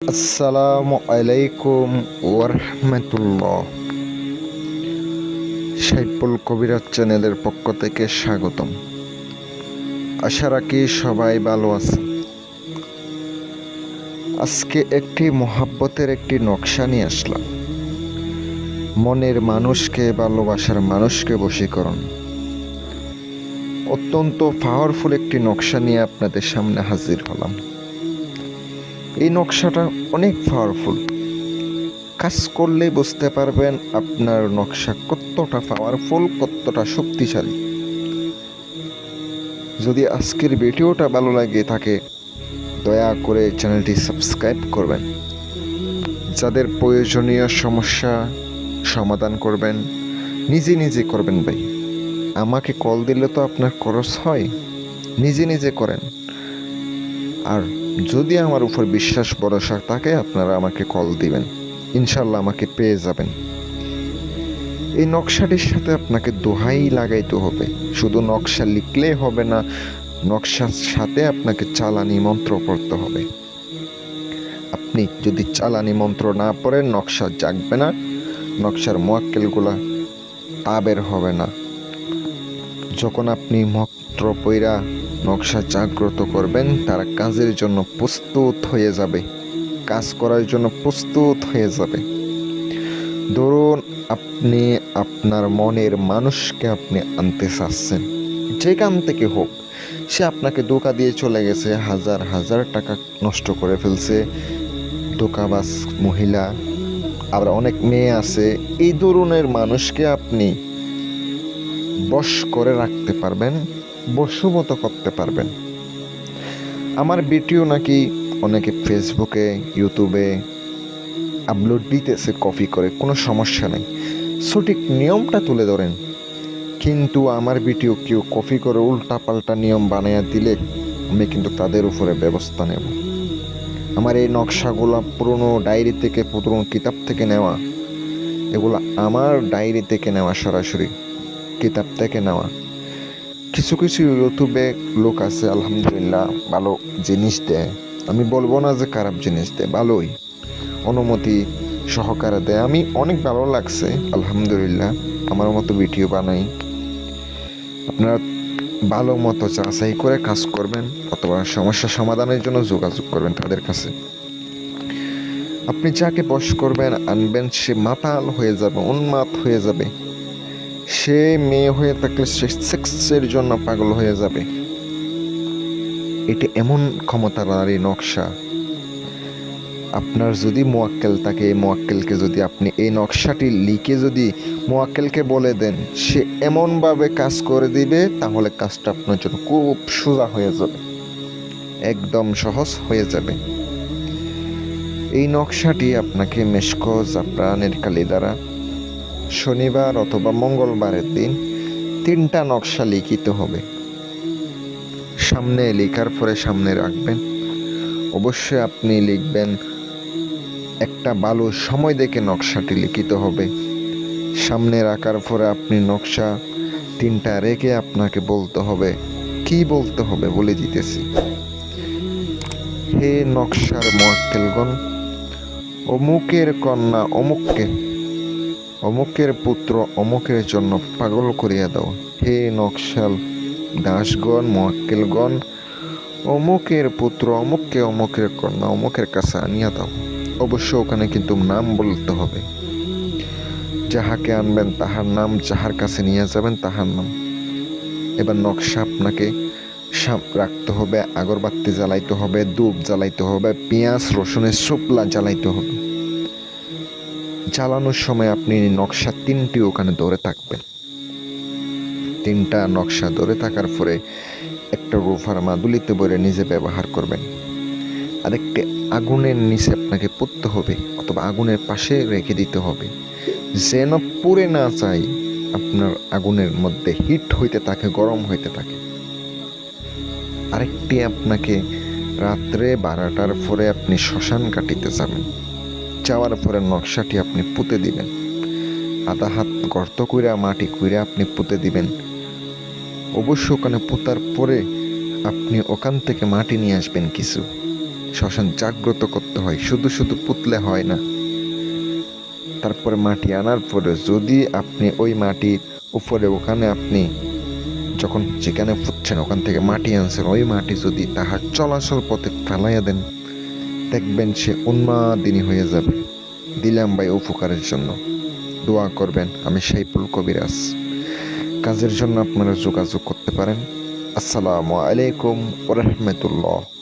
আসসালামু আলাইকুম ওরহমতুল্লাহ। সাইফুল কবিরাজ চ্যানেলের পক্ষ থেকে স্বাগতম। আশা রাখি সবাই ভালো আছে। আজকে একটি মোহাব্বতের একটি নকশা নিয়ে আসলাম। মনের মানুষকে, ভালোবাসার মানুষকে বশীকরণ। অত্যন্ত পাওয়ারফুল একটি নকশা নিয়ে আপনাদের সামনে হাজির হলাম। এই নকশাটা অনেক পাওয়ারফুল। কাজ করলেই বুঝতে পারবেন আপনার নকশা কতটা পাওয়ারফুল, কতটা শক্তিশালী। যদি আজকের ভিডিওটা ভালো লাগে থাকে দয়া করে চ্যানেলটি সাবস্ক্রাইব করবেন। যাদের প্রয়োজনীয় সমস্যা সমাধান করবেন নিজে নিজে করবেন ভাই। আমাকে কল দিলে তো আপনার খরচ হয়, নিজে নিজে করেন। আর যদি আমার উপর বিশ্বাস ভরসা থাকে আপনারা আমাকে কল দিবেন, ইনশাল্লাহ আমাকে পেয়ে যাবেন। এই নকশাটির সাথে আপনাকে দোহাই লাগাইতে হবে। শুধু নকশা লিখলেই হবে না, নকশার সাথে আপনাকে চালানি মন্ত্র পড়তে হবে। আপনি যদি চালানি মন্ত্র না পড়েন নকশা জাগবে না, নকশার মোয়াক্কেলগুলা বের হবে না। যখন আপনি মন্ত্র পইরা নকশা জাগ্রত করবেন তারা কাজের জন্য প্রস্তুত হয়ে যাবে, কাজ করার জন্য প্রস্তুত হয়ে যাবে। ধরুন আপনি আপনার মনের মানুষকে আপনি আনতে চাচ্ছেন, যেখান থেকে হোক, সে আপনাকে ধোঁকা দিয়ে চলে গেছে, হাজার হাজার টাকা নষ্ট করে ফেলছে, ধোঁকাবাজ মহিলা, আবার অনেক মেয়ে আছে। এই ধরনের মানুষকে আপনি বশ করে রাখতে পারবেন, বশীভূত করতে পারবেন। আমার ভিডিও নাকি অনেকে ফেসবুকে, ইউটিউবে আপলোড দিতেছে কপি করে, কোনো সমস্যা নেই, সঠিক নিয়মটা তুলে ধরেন। কিন্তু আমার ভিডিও কেউ কপি করে উল্টা পাল্টা নিয়ম বানিয়ে দিলে আমি কিন্তু তাদের উপরে ব্যবস্থা নেব। আমার এই নকশাগুলো পুরনো ডায়েরি থেকে, পুরনো কিতাব থেকে নেওয়া, এগুলো আমার ডায়েরি থেকে নেওয়া, সরাসরি কিতাব থেকে নেওয়া। কিছু কিছু ইউটিউবে লোক আছে আলহামদুলিল্লাহ ভালো জিনিস দেয়, আমি বলবো না যে খারাপ জিনিস দেয়, ভালোই অনুমতি সহকারে দেয়। আমি অনেক ভালো লাগছে আলহামদুলিল্লাহ। আমার মতো ভিডিও বানাই, আপনারা ভালো মতো যাচাই করে কাজ করবেন অথবা সমস্যা সমাধানের জন্য যোগাযোগ করবেন তাদের কাছে। আপনি যাকে বশ করবেন, আনবেন, সে মাতাল হয়ে যাবে, উন্মাদ হয়ে যাবে। সে মেয়ে হয়ে থাকলে সে সেক্সের জন্য পাগল হয়ে যাবে। এটা এমন ক্ষমতার এই নকশা। আপনার যদি মোয়াক্কেল থাকে, এই মোয়াক্কেলকে যদি আপনি এই নকশাটি লিখে যদি মোয়াক্কেলকে বলে দেন, সে এমনভাবে কাজ করে দিবে, তাহলে কাজটা আপনার জন্য খুব সোজা হয়ে যাবে, একদম সহজ হয়ে যাবে। এই নকশাটি আপনাকে মেশকো জাফরানের কালি দ্বারা শনিবার অথবা মঙ্গলবারের দিন 3টা নকশা লিখিতে হবে। সামনে লেখার পরে সামনে রাখবেন। অবশ্যই আপনি লিখবেন, একটা ভালো সময় দেখে নকশাটি লিখিতে হবে। সামনে রাখার পরে আপনি নকশা 3টা রেখে আপনাকে বলতে হবে, কি বলতে হবে বলে দিতেছি। হে নকশার মোয়াক্কেলগণ, অমুকের কন্যা অমুককে, অমুকের পুত্র অমুকের জন্য পাগল করিয়া দাও। হে নকশাল দাসগণ, মোয়াক্কেলগণ, অমুকের পুত্র অমুককে, অমুকের কন্যা অমুকের কাছে আনিয়া দাও। অবশ্য ওখানে কিন্তু নাম বলতে হবে। যাহাকে আনবেন তাহার নাম, যাহার কাছে নিয়ে যাবেন তাহার নাম। এবার নকশা আপনাকে রাখতে হবে, আগরবাতি জ্বালাইতে হবে, ধূপ জ্বালাইতে হবে, পেঁয়াজ রসুনের শুকলা জ্বালাইতে হবে। জ্বালানোর সময় আপনি নকশা 3টি ওখানে ধরে থাকবেন। 3টা নকশা ধরে থাকার পরে একটা রুফার মাদুলিতে বলে নিজে ব্যবহার করবেন। আরেকটি আগুনের নিচে আপনাকে পুঁততে হবে অথবা আগুনের পাশে রেখে দিতে হবে, যেন পুড়ে না যায়, আপনার আগুনের মধ্যে হিট হইতে থাকে, গরম হইতে থাকে। আরেকটি আপনাকে রাত্রে 12টার পরে আপনি শ্মশান কাটিতে যাবেন। যাওয়ার পরে নকশাটি আপনি পুঁতে দিবেন, আধা হাত গর্ত কইরা মাটি কইরা আপনি পুঁতে দিবেন। অবশ্য ওখানে পোতার পরে আপনি ওখান থেকে মাটি নিয়ে আসবেন কিছু, শ্মশান জাগ্রত করতে হয়, শুধু শুধু পুতলে হয় না। তারপরে মাটি আনার পরে যদি আপনি ওই মাটির উপরে ওখানে আপনি যখন যেখানে পুঁতছেন ওখান থেকে মাটি আনছেন, ওই মাটি যদি তাহার চলাচল পথে ফেলাইয়া দেন, দেখবেন সে উন্মাদিনী হয়ে যাবে। দিলাম ভাই উপকারের জন্য, দোয়া করবেন। আমি সাইফুল কবিরাজ। কাজের জন্য আপনারা যোগাযোগ করতে পারেন। আসসালামু আলাইকুম ওয়া রাহমাতুল্লাহ।